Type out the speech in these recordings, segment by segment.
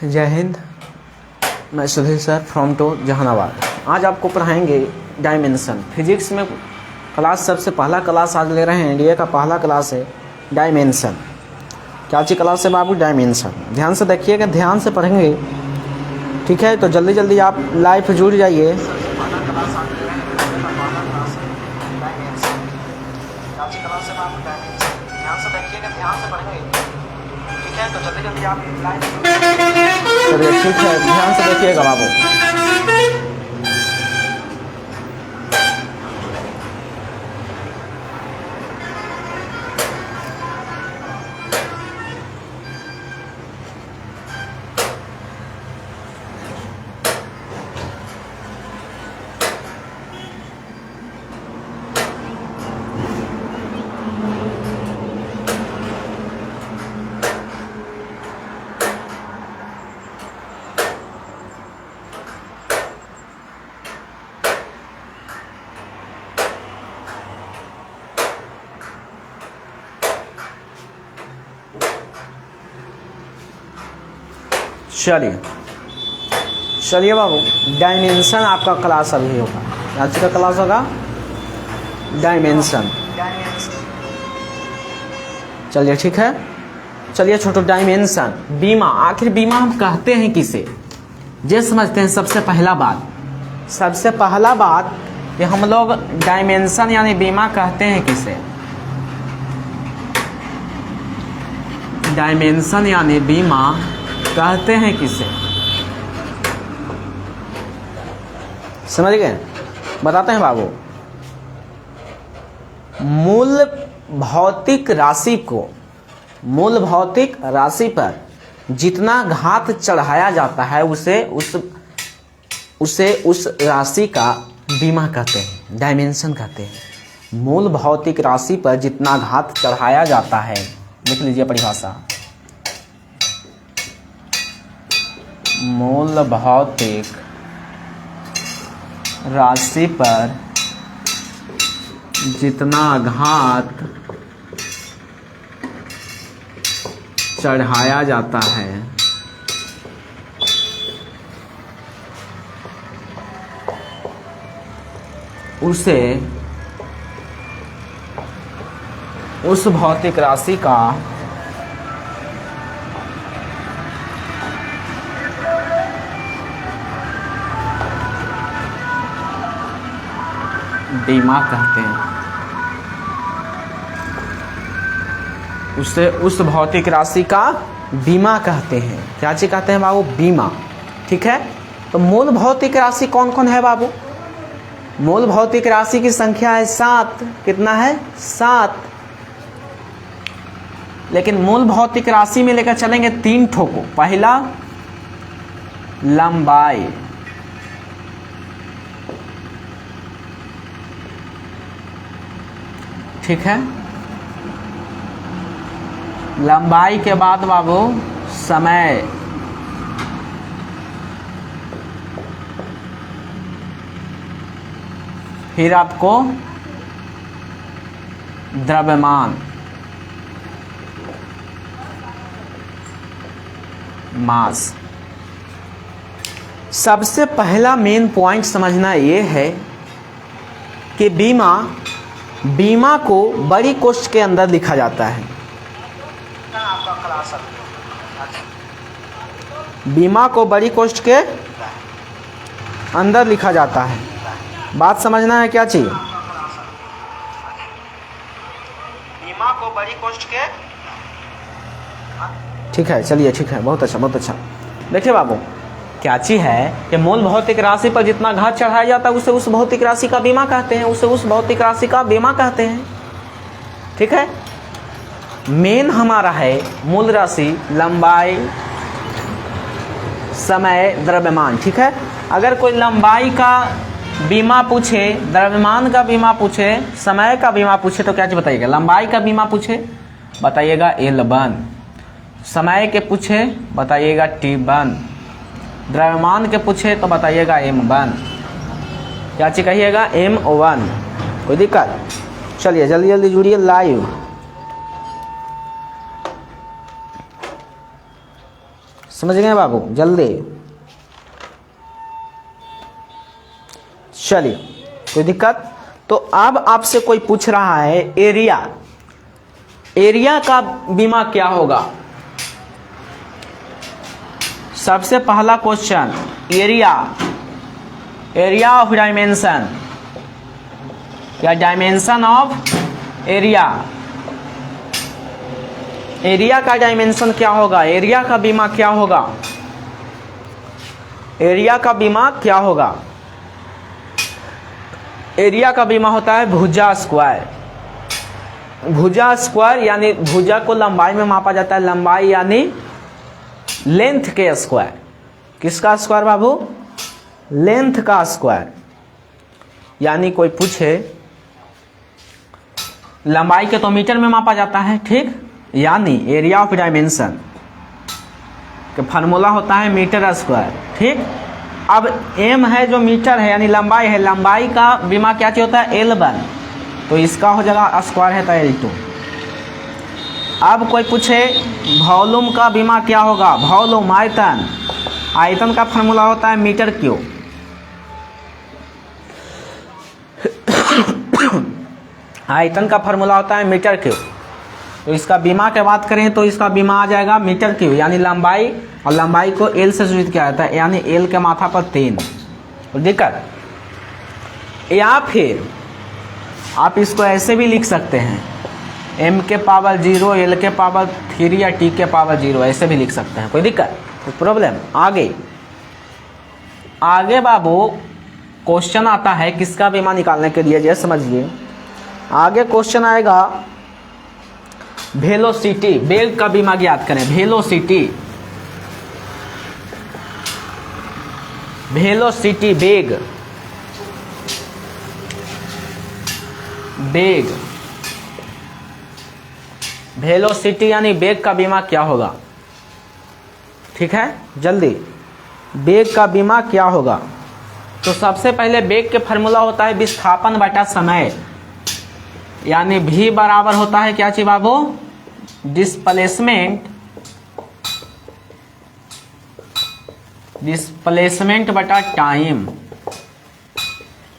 जय हिंद। मैं Sudhir sir from to Jehanabad. आज आपको पढ़ाएंगे डायमेंशन। फिजिक्स में क्लास सबसे पहला क्लास आज ले रहे हैं। इंडिया का पहला क्लास है डायमेंशन। क्या अच्छी क्लास है बाबू? डायमेंशन। ध्यान से देखिएगा, ध्यान से पढ़ेंगे, ठीक है? तो जल्दी जल्दी आप लाइव जुड़ जाइए। तो जल्दी जल्दी आप चलिए, ठीक है, ध्यान से देखिएगा बाबू। चलिए बाबू, डायमेंशन आपका क्लास अभी होगा। आज का क्लास होगा डायमेंशन। चलिए ठीक है। चलिए छोटो, डायमेंशन, बीमा। आखिर बीमा हम कहते हैं किसे? ये समझते हैं सबसे पहला बात कि हम लोग डायमेंशन यानी बीमा कहते हैं किसे? डायमेंशन यानी बीमा कहते हैं किसे? समझ गए? बताते हैं बाबू। मूल भौतिक राशि पर जितना घात चढ़ाया जाता है उसे उस राशि का बीमा कहते हैं, डायमेंशन कहते हैं। मूल भौतिक राशि पर जितना घात चढ़ाया जाता है, लिख लीजिए परिभाषा। मूल भौतिक राशि पर जितना घात चढ़ाया जाता है उसे उस भौतिक राशि का बीमा कहते हैं। उसे उस भौतिक राशि का बीमा कहते हैं। क्या चीज कहते हैं बाबू? बीमा। ठीक है। तो मूल भौतिक राशि कौन कौन है बाबू? मूल भौतिक राशि की संख्या है 7। कितना है? 7। लेकिन मूल भौतिक राशि में लेकर चलेंगे 3 ठो को। पहला लंबाई, ठीक है। लंबाई के बाद बाबू समय, फिर आपको द्रव्यमान, मास। सबसे पहला मेन पॉइंट समझना ये है कि बीमा को बड़ी कोष्ठ के अंदर लिखा जाता है। बीमा को बड़ी कोष्ठ के अंदर लिखा जाता है। बात समझना है क्या चाहिए? बीमा को बड़ी कोष्ठ के, ठीक है। चलिए ठीक है, बहुत अच्छा बहुत अच्छा। देखिए बाबू, क्या चीज है कि मूल भौतिक राशि पर जितना घात चढ़ाया जाता है उसे उस भौतिक राशि का बीमा कहते हैं। उसे उस भौतिक राशि का बीमा कहते हैं। ठीक है। मेन हमारा है मूल राशि, लंबाई, समय, द्रव्यमान। ठीक है। अगर कोई लंबाई का बीमा पूछे, द्रव्यमान का बीमा पूछे, समय का बीमा पूछे तो क्या चीज बताइएगा? लंबाई का बीमा पूछे बताइएगा L1, समय के पूछे बताइएगा T1, द्रव्यमान के पूछे तो बताइएगा M1। क्या चीज कहिएगा? M1। कोई दिक्कत? चलिए जल्दी जल्दी जुड़िए लाइव। समझ गए बाबू? जल्दी चलिए, कोई दिक्कत? तो अब आपसे कोई पूछ रहा है एरिया, एरिया का बीमा क्या होगा? सबसे पहला question, area, area of dimension या डायमेंशन ऑफ एरिया, एरिया का डायमेंशन क्या होगा? एरिया का बीमा क्या होगा? एरिया का बीमा क्या होगा? एरिया का बीमा होता है भुजा स्क्वायर। भुजा स्क्वायर यानी भुजा को लंबाई में मापा जाता है, लंबाई यानी लेंथ के स्क्वायर। किसका स्क्वायर बाबू? लेंथ का स्क्वायर। यानी कोई पूछे लंबाई के तो मीटर में मापा जाता है, ठीक, यानी एरिया ऑफ डायमेंशन का फार्मूला होता है मीटर स्क्वायर, ठीक। अब एम है जो मीटर है यानी लंबाई है, लंबाई का बीमा क्या चाहिए होता है? L1, तो इसका हो जाएगा स्क्वायर है तो L2। अब कोई पूछे वॉल्यूम का बीमा क्या होगा? वॉल्यूम आयतन, आयतन का फार्मूला होता है मीटर क्यूब। आयतन का फार्मूला होता है मीटर क्यूब। तो इसका बीमा की बात करें तो इसका बीमा आ जाएगा मीटर क्यूब, यानी लंबाई, और लंबाई को L से सूचित किया जाता है, यानी L के माथा पर 3। दिक्कत? या फिर आप इसको ऐसे भी लिख सकते हैं, m के पावर 0, L के पावर 3 या t के पावर 0, ऐसे भी लिख सकते हैं। कोई दिक्कत? कोई प्रॉब्लम? आगे बाबू क्वेश्चन आता है किसका बीमा निकालने के लिए, जैसे समझिए आगे क्वेश्चन आएगा वेलोसिटी, वेग का बीमा ज्ञात करें। वेलोसिटी, वेलोसिटी वेग, वेग, वेलोसिटी यानी वेग का बीमा क्या होगा? ठीक है, जल्दी, वेग का बीमा क्या होगा? तो सबसे पहले वेग के फार्मूला होता है विस्थापन बटा समय, यानी v बराबर होता है क्या चाहिए बाबू? डिस्प्लेसमेंट, डिस्प्लेसमेंट बटा टाइम,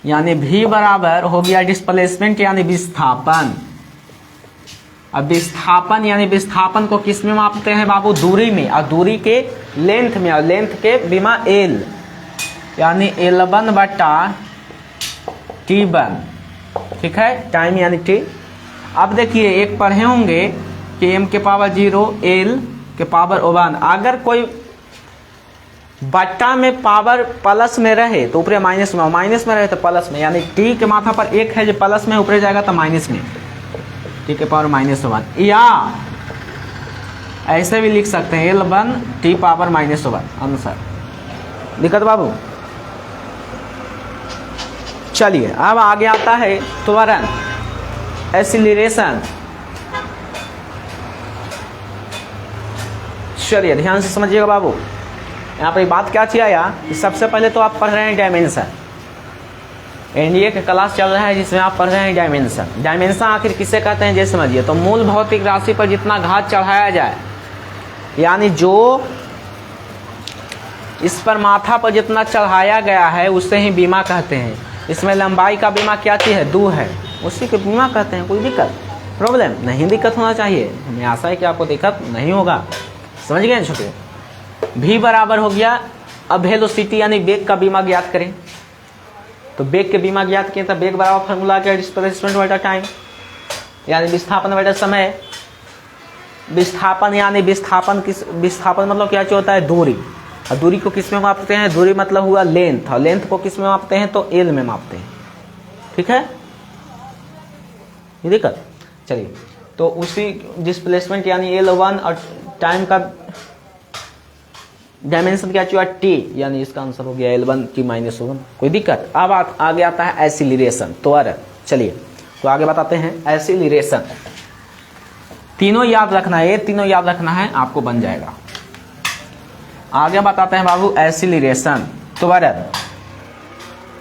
यानी v बराबर हो गया डिस्प्लेसमेंट यानी विस्थापन। अब विस्थापन यानी विस्थापन को किस में मापते हैं बाबू? दूरी में, और दूरी के लेंथ में, और लेंथ के बीमा L, यानी L1 बटा T1, ठीक है, टाइम यानी T। अब देखिए एक पढ़े होंगे कि m के पावर 0, L के पावर 1। अगर कोई बट्टा में पावर प्लस में रहे तो ऊपर माइनस में, माइनस में रहे तो प्लस में, यानी t के माथा पर 1 है जो प्लस में, ऊपर जाएगा तो माइनस में, t के पावर -1। या ऐसे भी लिख सकते हैं L1 t पावर -1 आंसर। दिक्कत बाबू? चलिए अब आगे आता है त्वरण, एक्सीलरेशन। चलिए ध्यान से समझिएगा बाबू, यहाँ पर बात क्या चाहिए आया कि सबसे पहले तो आप पढ़ रहे हैं डायमेंशन, एनडीए का क्लास चल रहा है जिसमें आप पढ़ रहे हैं डायमेंशन। डायमेंशन आखिर किसे कहते हैं जैसे समझिए, तो मूल भौतिक राशि पर जितना घात चढ़ाया जाए, यानी जो इस पर माथा पर जितना चढ़ाया गया है उसे ही बीमा कहते हैं। इसमें लंबाई का बीमा क्या चीज़ है? 2 है, उसी को बीमा कहते हैं। कोई दिक्कत प्रॉब्लम नहीं? दिक्कत होना चाहिए, हमें आशा है कि आपको दिक्कत नहीं होगा। समझ गए ना छोटे? v बराबर हो गया, अब वेलोसिटी यानी वेग का बीमा ज्ञात करें, तो वेग के बीमा ज्ञात किए तो वेग बराबर फार्मूला क्या? डिस्प्लेसमेंट बटा टाइम, यानी विस्थापन बटा समय। विस्थापन यानी विस्थापन किस, विस्थापन मतलब क्या होता है? दूरी, और दूरी को किस में मापते हैं? दूरी मतलब हुआ लेंथ, और लेंथ को किस में मापते हैं? तो L में मापते हैं, ठीक है, ये दिक्कत? चलिए, तो उसी डिस्प्लेसमेंट यानी L1 और टाइम का डायमेंशन क्या चाहिए? T, यानी इसका आंसर हो गया L1 T -1। कोई दिक्कत? अब आगे आता है एक्सीलरेशन, त्वरण। चलिए तो आगे बताते हैं एक्सीलरेशन। तीनों याद रखना है, ये तीनों याद रखना है, आपको बन जाएगा। आगे बताते हैं बाबू एक्सीलरेशन, त्वरण।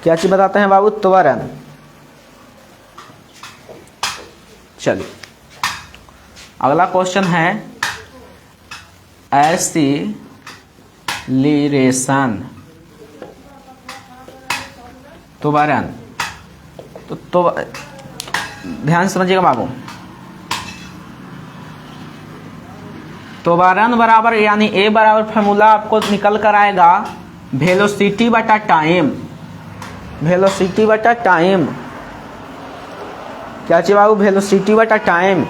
क्या चीज बताते हैं बाबू? त्वरण। चलिए अगला क्वेश्चन है एक्सेलरेशन त्वरण। तो ध्यान समझिएगा बाबू, त्वरण बराबर यानी ए बराबर फॉर्मूला आपको निकल कर आएगा वेलोसिटी बटा टाइम। वेलोसिटी बटा टाइम क्या चाहिए बाबू? वेलोसिटी बटा टाइम।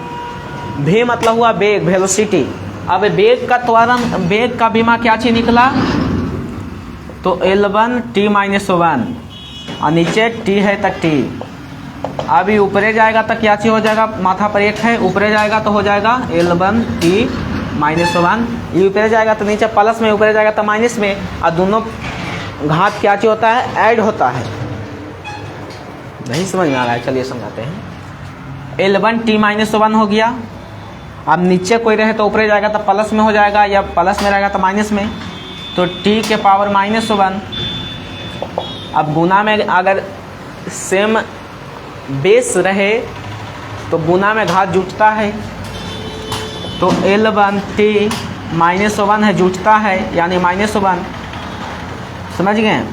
वे मतलब हुआ वेग, वेलोसिटी। अब वेग का त्वरण, वेग का बीमा क्या चीज निकला? तो L1 t - 1 और नीचे t है तक t। अभी ऊपरे जाएगा तो क्या चीज हो जाएगा? माथा पर एक है, ऊपरे जाएगा तो हो जाएगा L1 t - 1। ये ऊपरे जाएगा तो नीचे प्लस में, ऊपरे जाएगा तो माइनस में, और दोनों घात क्या चीज होता है? ऐड होता है। नहीं समझ में आ रहा है? चलिए समझाते हैं। L1 t - 1 हो गया। अब नीचे कोई रहे तो ऊपरे जाएगा तो प्लस में हो जाएगा, या प्लस में रहेगा तो माइनस में, तो t के पावर -1। अब गुना में अगर सेम बेस रहे तो गुना में घात जुटता है, तो L1 t - 1 है, जुटता है यानी -1। समझ गए?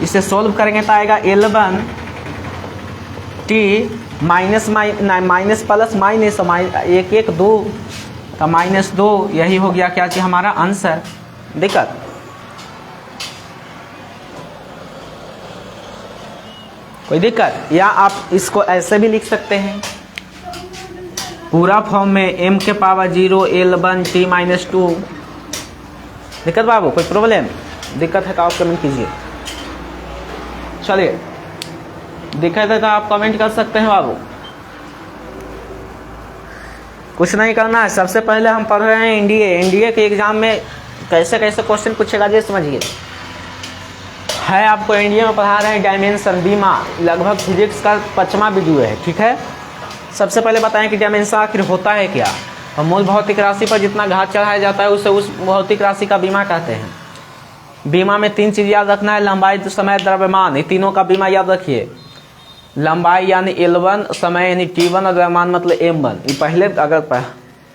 इसे सोल्व करेंगे तो आएगा L1 t minus plus minus, 1 1 2 का -2, यही हो गया क्या चाहिए हमारा आंसर। दिक्कत? कोई दिक्कत? या आप इसको ऐसे भी लिख सकते हैं पूरा फॉर्म में m के पावर 0 L1 t - 2। दिक्कत बाबू? कोई प्रॉब्लम? दिक्कत है तो आप कमेंट कीजिए। चलिए, दिक्कत है तो आप कमेंट कर सकते हैं बाबू, कुछ नहीं करना है। सबसे पहले हम पढ़ रहे हैं एनडीए के एग्जाम में कैसे कैसे क्वेश्चन पूछेगा ये समझिए। है आपको एनडीए में पढ़ा रहे हैं डायमेंशन, बीमा, लगभग फिजिक्स का 5वां वीडियो है, ठीक है। सबसे पहले बताएं कि डायमेंशन आखिर होता है क्या, और मूल भौतिक राशि पर जितना घात चढ़ाया जाता है उसे उस भौतिक राशि का बीमा कहते हैं। बीमा में 3 चीज़ याद रखना है, लंबाई, समय, द्रव्यमान। ये तीनों का बीमा याद रखिए। लंबाई यानी L1, समय यानी T1 और द्रव्यमान मतलब M1। ये पहले अगर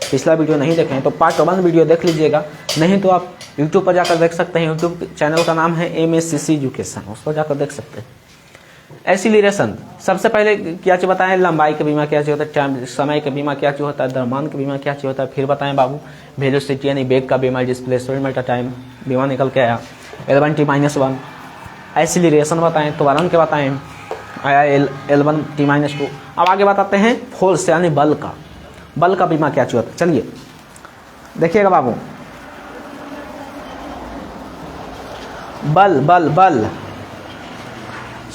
पिछला वीडियो नहीं देखें तो पार्ट 1 वीडियो देख लीजिएगा, नहीं तो आप यूट्यूब पर जाकर देख सकते हैं। यूट्यूब चैनल का नाम है MSCC एजुकेशन, उस पर जाकर देख सकते हैं। एक्सीलरेशन सबसे पहले क्या चीज़ बताएं? लंबाई का बीमा क्या चीज़ होता है, समय का बीमा क्या चीज़ होता है, द्रव्यमान का बीमा क्या चीज़ होता है। फिर बताएं बाबू वेलोसिटी यानी वेग का बीमा, डिस्प्लेसमेंट बटा टाइम बीमा निकल के आया L1 t - 1। एक्सीलरेशन बताएं, त्वरण के बताएं आया L1 t - 2। अब आगे बताते हैं फोर्स यानी बल का। बल का बीमा क्या चीज होता है? चलिए देखिएगा बाबू, बल बल बल,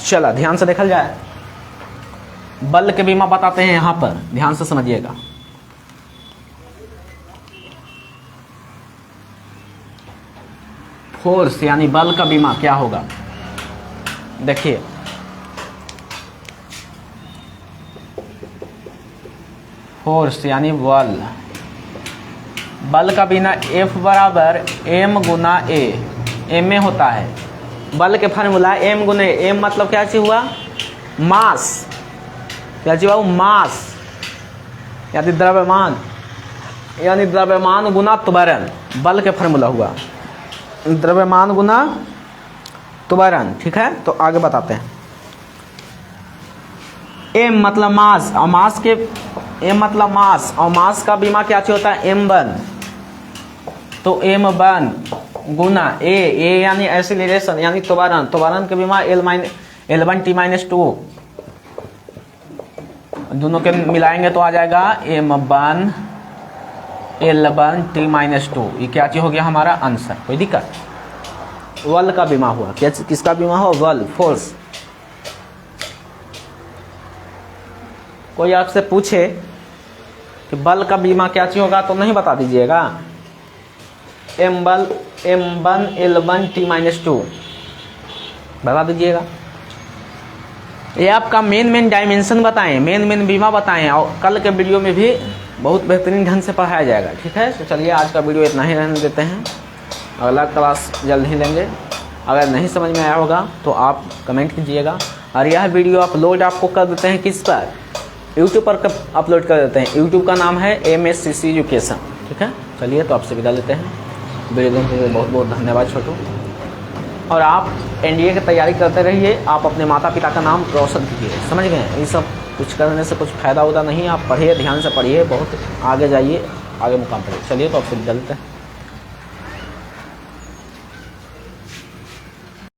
चला ध्यान से देखल जाए। बल के बीमा बताते हैं यहां पर, ध्यान से समझिएगा। फोर्स यानी बल का बीमा क्या होगा? देखिए, फोर्स यानी बल, बल का बिना F बराबर m गुना a, m में होता है। बल के formula m Guna a, m मतलब क्या चीज हुआ? मास। क्या चीज हुआ? मास यानी द्रव्यमान, यानी द्रव्यमान गुना त्वरण। बल के फार्मूला हुआ द्रव्यमान गुना त्वरण, ठीक है। तो आगे बताते हैं। m मतलब मास, और मास के m मतलब मास, और मास का बीमा क्या चीज होता है? m1। तो m1 गुना a यानी एक्सीलरेशन यानी त्वरण, त्वरण के बीमा L1 t - 2। दोनों के मिलाएंगे तो आ जाएगा m1 L1 t - 2। ये क्या चीज हो गया हमारा आंसर। कोई दिक्कत? बल का बीमा हुआ। क्या किसका बीमा हो? बल, फोर्स। कोई आपसे पूछे कि बल का बीमा क्या चीज होगा तो नहीं बता दीजिएगा। M1 L1 t - 2 बता दीजिएगा। ये आपका मेन डायमेंशन बताएं, मेन बीमा बताएं, और कल के वीडियो में भी बहुत बेहतरीन ढंग से पढ़ाया जाएगा, ठीक है। तो चलिए आज का वीडियो इतना ही रहने देते हैं, अगला क्लास जल्द ही लेंगे। अगर नहीं समझ में आया होगा तो आप कमेंट कीजिएगा। और यह वीडियो अपलोड आपको कर देते हैं किस पर? यूट्यूब पर अपलोड कर देते हैं। यूट्यूब का नाम है MSCC एजुकेशन, ठीक है। चलिए तो आपसे विदा लेते हैं। वीडियो देखने के लिए बहुत बहुत धन्यवाद छोटू। और आप एनडीए की तैयारी करते रहिए, आप अपने माता पिता का नाम रोशन कीजिए, समझ गए। ये सब कुछ करने से कुछ फ़ायदा होता नहीं, आप पढ़िए, ध्यान से पढ़िए, बहुत आगे जाइए, आगे मुकाम पर चलिए। तो अब फिर चलते हैं।